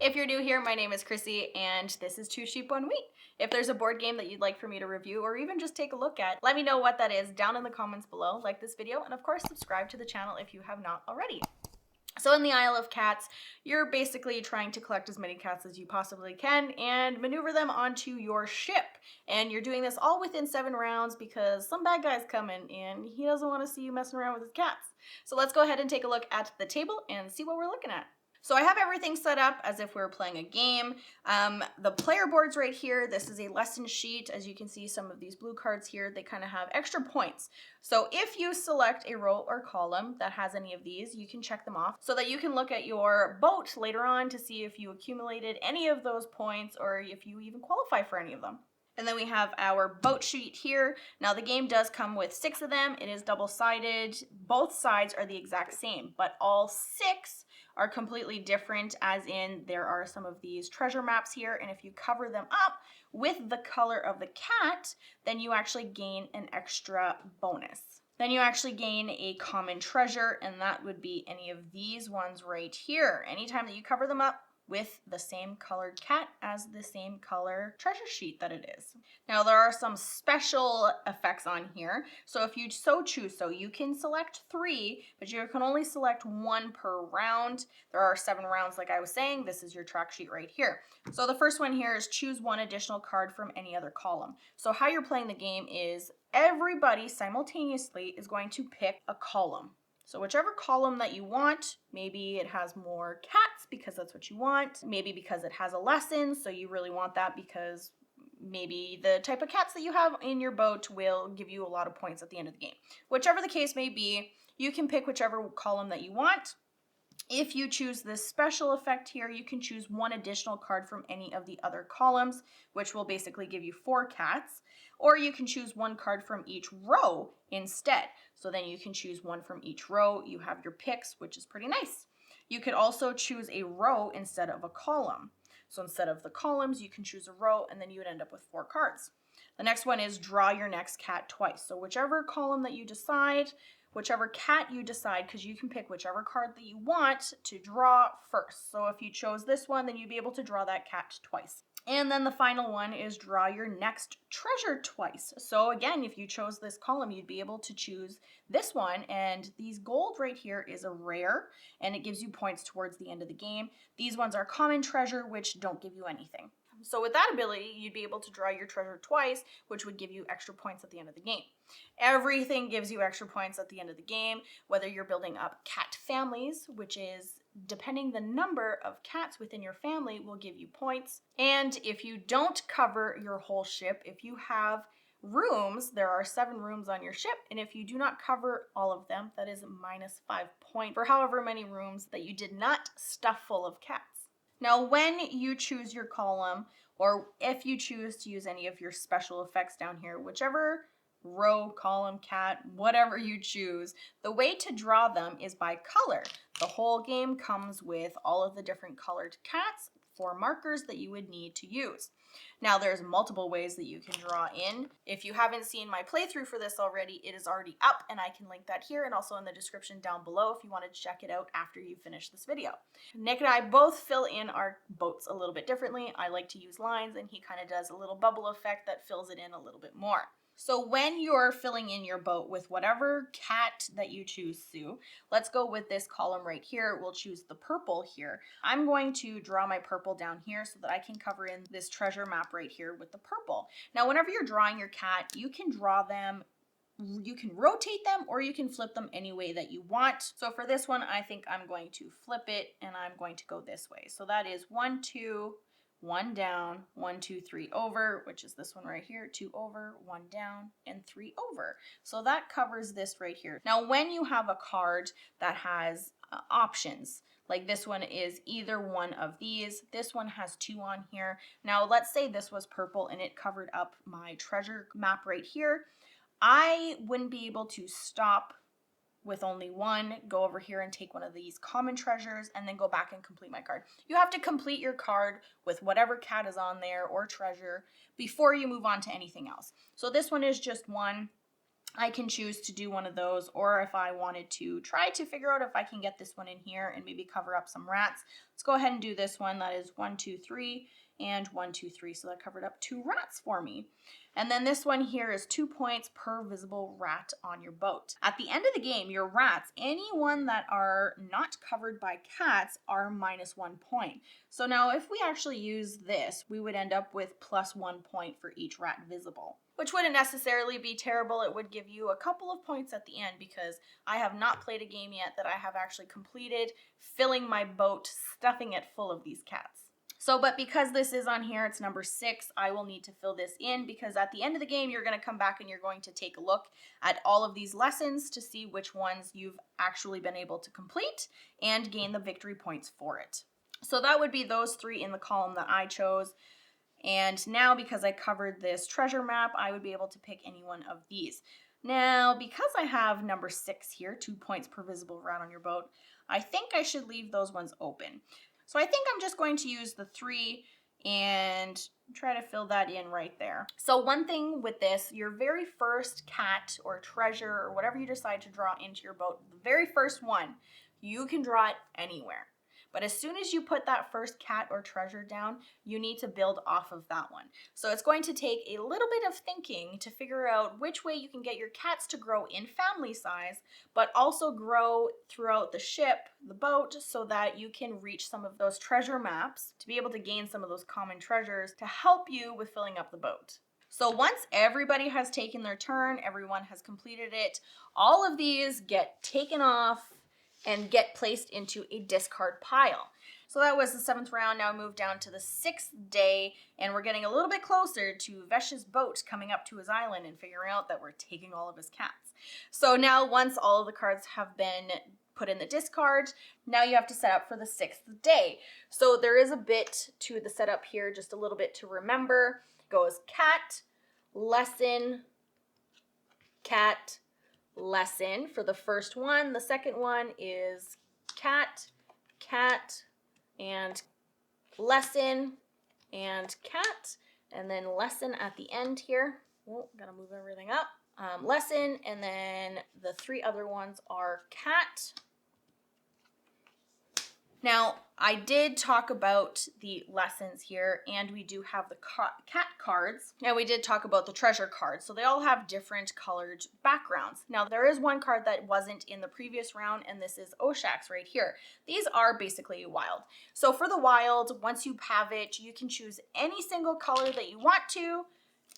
If you're new here, my name is Krissy, and this is Two Sheep, One Wheat. If there's a board game that you'd like for me to review or even just take a look at, let me know what that is down in the comments below, like this video, and of course subscribe to the channel if you have not already. So in the Isle of Cats, you're basically trying to collect as many cats as you possibly can and maneuver them onto your ship. And you're doing this all within 7 rounds because some bad guy's coming and he doesn't want to see you messing around with his cats. So let's go ahead and take a look at the table and see what we're looking at. So I have everything set up as if we were playing a game. The player board's right here. This is a lesson sheet. As you can see, some of these blue cards here, they kind of have extra points. So if you select a row or column that has any of these, you can check them off so that you can look at your boat later on to see if you accumulated any of those points or if you even qualify for any of them. And then we have our boat sheet here. Now the game does come with 6 of them. It is double-sided. Both sides are the exact same, but all 6 are completely different, as in there are some of these treasure maps here, and if you cover them up with the color of the cat, then you actually gain an extra bonus. Then you actually gain a common treasure, and that would be any of these ones right here. Anytime that you cover them up with the same colored cat as the same color treasure sheet that it is. Now there are some special effects on here. So if you so choose, so you can select 3, but you can only select 1 per round. There are 7 rounds like I was saying. This is your track sheet right here. So the first one here is choose 1 additional card from any other column. So how you're playing the game is everybody simultaneously is going to pick a column. So whichever column that you want, maybe it has more cats because that's what you want, maybe because it has a lesson, so you really want that because maybe the type of cats that you have in your boat will give you a lot of points at the end of the game. Whichever the case may be, you can pick whichever column that you want. If you choose this special effect here, you can choose 1 additional card from any of the other columns, which will basically give you 4 cats. Or you can choose 1 card from each row instead. So then you can choose 1 from each row. You have your picks, which is pretty nice. You could also choose a row instead of a column. So instead of the columns, you can choose a row, and then you would end up with 4 cards. The next one is draw your next cat twice. So whichever column that you decide, whichever cat you decide, because you can pick whichever card that you want to draw first. So if you chose this one, then you'd be able to draw that cat twice. And then the final one is draw your next treasure twice. So again, if you chose this column, you'd be able to choose this one. And these gold right here is a rare, and it gives you points towards the end of the game. These ones are common treasure, which don't give you anything. So with that ability, you'd be able to draw your treasure twice, which would give you extra points at the end of the game. Everything gives you extra points at the end of the game, whether you're building up cat families, which is depending the number of cats within your family will give you points. And if you don't cover your whole ship, if you have rooms, there are 7 rooms on your ship, and if you do not cover all of them, that is minus 5 points for however many rooms that you did not stuff full of cats. Now, when you choose your column, or if you choose to use any of your special effects down here, whichever row, column, cat, whatever you choose, the way to draw them is by color. The whole game comes with all of the different colored cats for markers that you would need to use. Now there's multiple ways that you can draw in. If you haven't seen my playthrough for this already, it is already up, and I can link that here and also in the description down below if you want to check it out after you finish this video. Nick and I both fill in our boats a little bit differently. I like to use lines, and he kind of does a little bubble effect that fills it in a little bit more. So when you're filling in your boat with whatever cat that you choose, Sue, let's go with this column right here. We'll choose the purple here. I'm going to draw my purple down here so that I can cover in this treasure map right here with the purple. Now, whenever you're drawing your cat, you can draw them, you can rotate them, or you can flip them any way that you want. So for this one, I think I'm going to flip it, and I'm going to go this way. So that is 1, 2, 1 down, 1, 2, 3 over, which is this one right here, 2 over, 1 down, and 3 over. So that covers this right here. Now, when you have a card that has options, like this one is either one of these, this one has 2 on here. Now, let's say this was purple and it covered up my treasure map right here. I wouldn't be able to stop with only one, go over here and take one of these common treasures and then go back and complete my card. You have to complete your card with whatever cat is on there or treasure before you move on to anything else. So this one is just one. I can choose to do one of those, or if I wanted to try to figure out if I can get this one in here and maybe cover up some rats, let's go ahead and do this one. That is 1, 2, 3, and 1, 2, 3. So that covered up 2 rats for me. And then this one here is 2 points per visible rat on your boat. At the end of the game, your rats, any one that are not covered by cats, are -1 point. So now if we actually use this, we would end up with +1 point for each rat visible, which wouldn't necessarily be terrible. It would give you a couple of points at the end because I have not played a game yet that I have actually completed filling my boat, stuffing it full of these cats. So, but because this is on here, it's number 6, I will need to fill this in because at the end of the game, you're going to come back and you're going to take a look at all of these lessons to see which ones you've actually been able to complete and gain the victory points for it. So that would be those 3 in the column that I chose. And now because I covered this treasure map, I would be able to pick any one of these. Now, because I have number 6 here, 2 points per visible rat on your boat, I think I should leave those ones open. So I think I'm just going to use the 3 and try to fill that in right there. So one thing with this, your very first cat or treasure or whatever you decide to draw into your boat, the very first one, you can draw it anywhere. But as soon as you put that first cat or treasure down, you need to build off of that one. So it's going to take a little bit of thinking to figure out which way you can get your cats to grow in family size, but also grow throughout the ship, the boat, so that you can reach some of those treasure maps to be able to gain some of those common treasures to help you with filling up the boat. So once everybody has taken their turn, everyone has completed it, all of these get taken off and get placed into a discard pile. So that was the 7th round. Now we move down to the 6th day, and we're getting a little bit closer to 𝗪𝗪𝗡𝗪's boat coming up to his island and figuring out that we're taking all of his cats. So now once all of the cards have been put in the discard, now you have to set up for the 6th day. So there is a bit to the setup here, just a little bit to remember. It goes cat, lesson, cat, lesson for the first one. The second one is cat, cat, and lesson, and cat, and then lesson at the end here. Oh, gotta move everything up. Lesson, and then the 3 other ones are cat. Now, I did talk about the lessons here, and we do have the cat cards, and we did talk about the treasure cards. So they all have different colored backgrounds. Now, there is one card that wasn't in the previous round, and this is Oshax right here. These are basically wild. So for the wild, once you have it, you can choose any single color that you want to,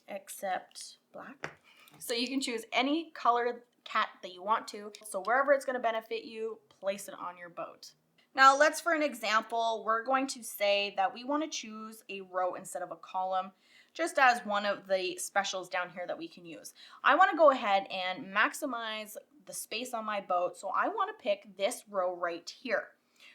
except black. So you can choose any colored cat that you want to. So wherever it's going to benefit you, place it on your boat. Now let's, for an example, we're going to say that we want to choose a row instead of a column, just as one of the specials down here that we can use. I want to go ahead and maximize the space on my boat, so I want to pick this row right here.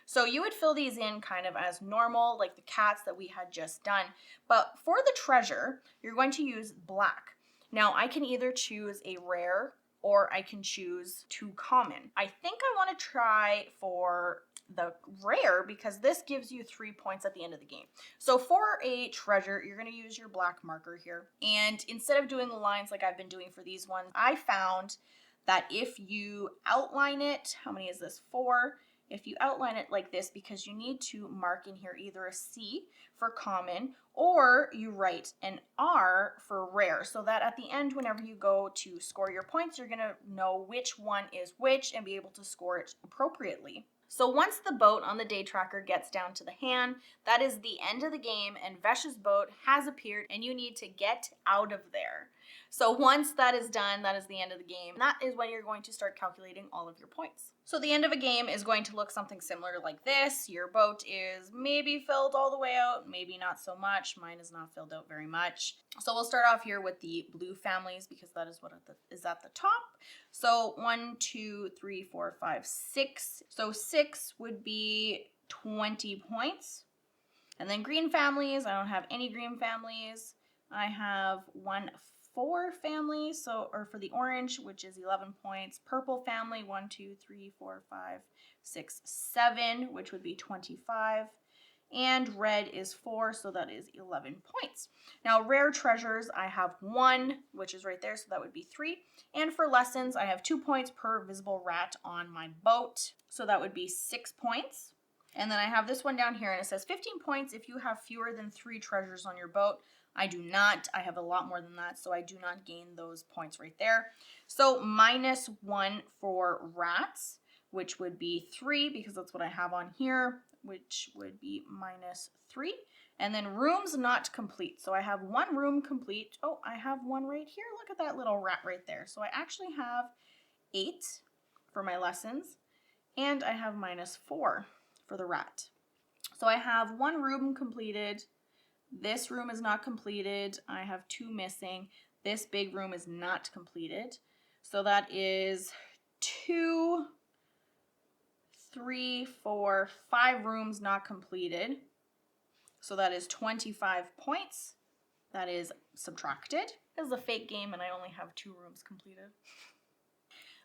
So you would fill these in kind of as normal, like the cats that we had just done. But for the treasure, you're going to use black. Now I can either choose a rare or I can choose 2 common. I think I want to try for the rare because this gives you 3 points at the end of the game. So for a treasure, you're going to use your black marker here. And instead of doing the lines like I've been doing for these ones, I found that if you outline it, how many is this? 4. If you outline it like this, because you need to mark in here either a C for common or you write an R for rare, so that at the end, whenever you go to score your points, you're going to know which one is which and be able to score it appropriately. So once the boat on the day tracker gets down to the hand, that is the end of the game and 𝗪𝗪𝗡𝗪's boat has appeared and you need to get out of there. So once that is done, that is the end of the game. That is when you're going to start calculating all of your points. So the end of a game is going to look something similar like this. Your boat is maybe filled all the way out, maybe not so much. Mine is not filled out very much. So we'll start off here with the blue families because that is what is at the top. So 1, 2, 3, 4, 5, 6. So 6 would be 20 points. And then green families, I don't have any green families. I have 1 4 family, so, or for the orange, which is 11 points. Purple family, 1, 2, 3, 4, 5, 6, 7, which would be 25. And red is 4, so that is 11 points. Now, rare treasures, I have 1, which is right there, so that would be 3. And for lessons, I have 2 points per visible rat on my boat, so that would be 6 points. And then I have this one down here, and it says 15 points if you have fewer than 3 treasures on your boat. I do not. I have a lot more than that, so I do not gain those points right there. So -1 for rats, which would be 3, because that's what I have on here, which would be -3. And then rooms not complete. So I have 1 room complete. Oh, I have one right here. Look at that little rat right there. So I actually have 8 for my lessons, and I have -4 for the rat. So I have 1 room completed. This room is not completed. I have 2 missing. This big room is not completed. So that is 2, 3, 4, 5 rooms not completed. So that is 25 points. That is subtracted. This is a fake game and I only have 2 rooms completed.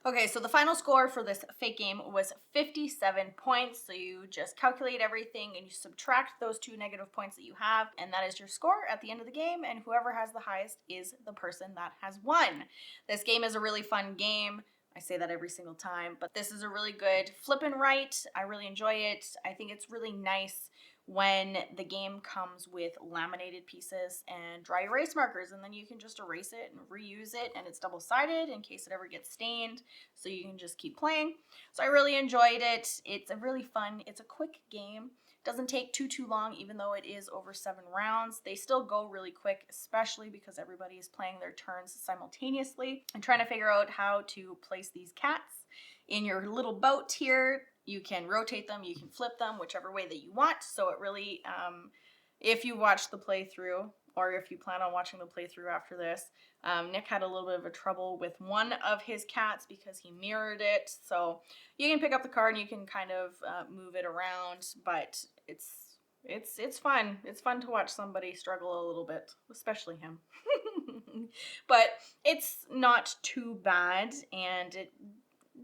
Okay, so the final score for this fake game was 57 points. So you just calculate everything and you subtract those 2 negative points that you have, and that is your score at the end of the game, and whoever has the highest is the person that has won. This game is a really fun game. I say that every single time, but this is a really good flip and write. I really enjoy it. I think it's really nice when the game comes with laminated pieces and dry erase markers, and then you can just erase it and reuse it, and it's double-sided in case it ever gets stained, so you can just keep playing. So I really enjoyed it. It's a really fun, it's a quick game. It doesn't take too long, even though it is over 7 rounds. They still go really quick, especially because everybody is playing their turns simultaneously and trying to figure out how to place these cats in your little boat here. You can rotate them, you can flip them, whichever way that you want. So it really, if you watch the playthrough, or if you plan on watching the playthrough after this, Nick had a little bit of a trouble with one of his cats because he mirrored it. So you can pick up the card and you can kind of move it around, but it's fun. It's fun to watch somebody struggle a little bit, especially him. But it's not too bad, and it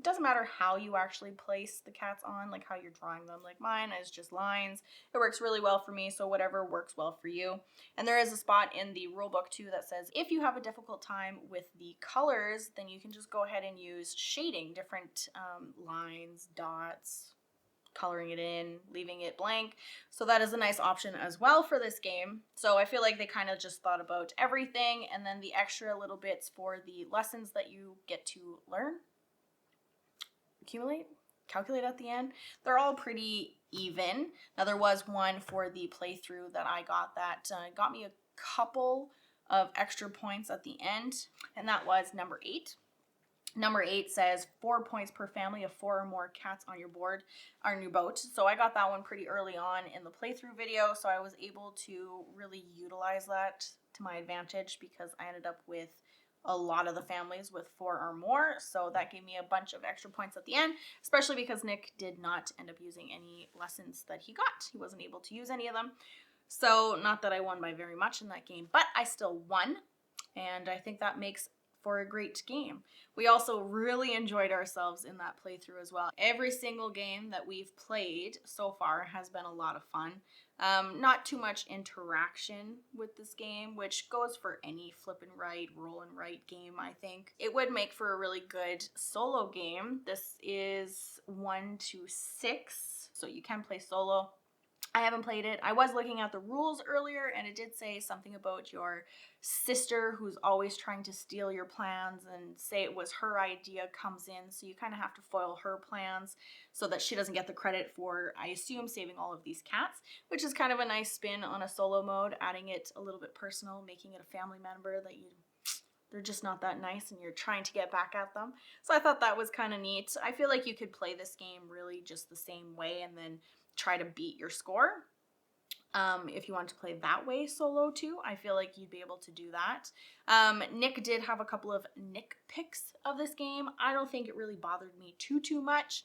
doesn't matter how you actually place the cats on, like how you're drawing them. Like mine is just lines. It works really well for me, so whatever works well for you. And there is a spot in the rulebook too that says if you have a difficult time with the colors, then you can just go ahead and use shading, different lines, dots, coloring it in, leaving it blank. So that is a nice option as well for this game. So I feel like they kind of just thought about everything, and then the extra little bits for the lessons that you get to learn, accumulate, calculate at the end, they're all pretty even. Now there was one for the playthrough that I got that got me a couple of extra points at the end, and that was number 8. Number 8 says 4 points per family of 4 or more cats on your board, on your boat. So I got that one pretty early on in the playthrough video, so I was able to really utilize that to my advantage because I ended up with a lot of the families with 4 or more, so that gave me a bunch of extra points at the end, especially because Nick did not end up using any lessons that he got. He wasn't able to use any of them. So not that I won by very much in that game, but I still won, and I think that makes for a great game. We also really enjoyed ourselves in that playthrough as well. Every single game that we've played so far has been a lot of fun. Not too much interaction with this game, which goes for any flip and write, roll and write game, I think. It would make for a really good solo game. This is 1 to 6, so you can play solo. I haven't played it. I was looking at the rules earlier, and it did say something about your sister who's always trying to steal your plans and say it was her idea comes in, so you kind of have to foil her plans so that she doesn't get the credit for, I assume, saving all of these cats, which is kind of a nice spin on a solo mode, adding it a little bit personal, making it a family member that they're just not that nice and you're trying to get back at them. So I thought that was kind of neat. I feel like you could play this game really just the same way and then try to beat your score. If you want to play that way solo too, I feel like you'd be able to do that. Nick did have a couple of nitpicks of this game. I don't think it really bothered me too much.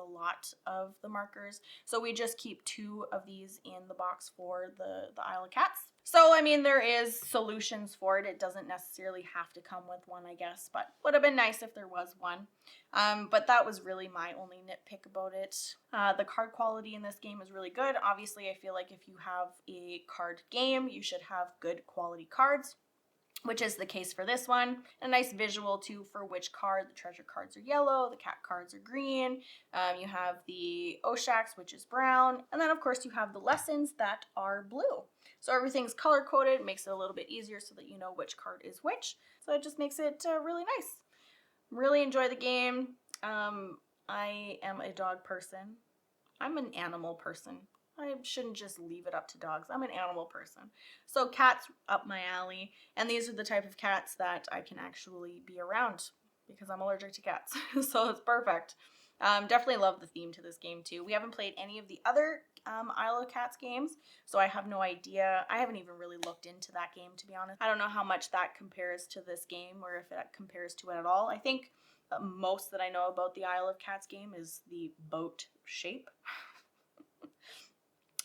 a lot of the markers. So we just keep 2 of these in the box for the Isle of Cats. So, I mean, there is solutions for it. It doesn't necessarily have to come with one, I guess, but would have been nice if there was one. But that was really my only nitpick about it. The card quality in this game is really good. Obviously, I feel like if you have a card game, you should have good quality cards, which is the case for this one. A nice visual too for which card. The treasure cards are yellow, the cat cards are green. You have the Oshax, which is brown. And then of course you have the lessons that are blue. So everything's color coded, makes it a little bit easier so that you know which card is which. So it just makes it really nice. Really enjoy the game. I am a dog person. I'm an animal person. I shouldn't just leave it up to dogs. I'm an animal person. So cats up my alley. And these are the type of cats that I can actually be around because I'm allergic to cats. So it's perfect. Definitely love the theme to this game too. We haven't played any of the other Isle of Cats games, so I have no idea. I haven't even really looked into that game, to be honest. I don't know how much that compares to this game or if it compares to it at all. I think most that I know about the Isle of Cats game is the boat shape.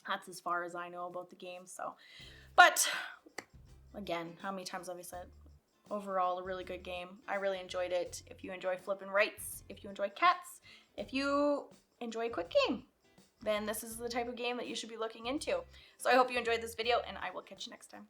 That's as far as I know about the game, so. But, again, how many times have I said? Overall, a really good game. I really enjoyed it. If you enjoy flipping rights, if you enjoy cats, if you enjoy a quick game, then this is the type of game that you should be looking into. So I hope you enjoyed this video, and I will catch you next time.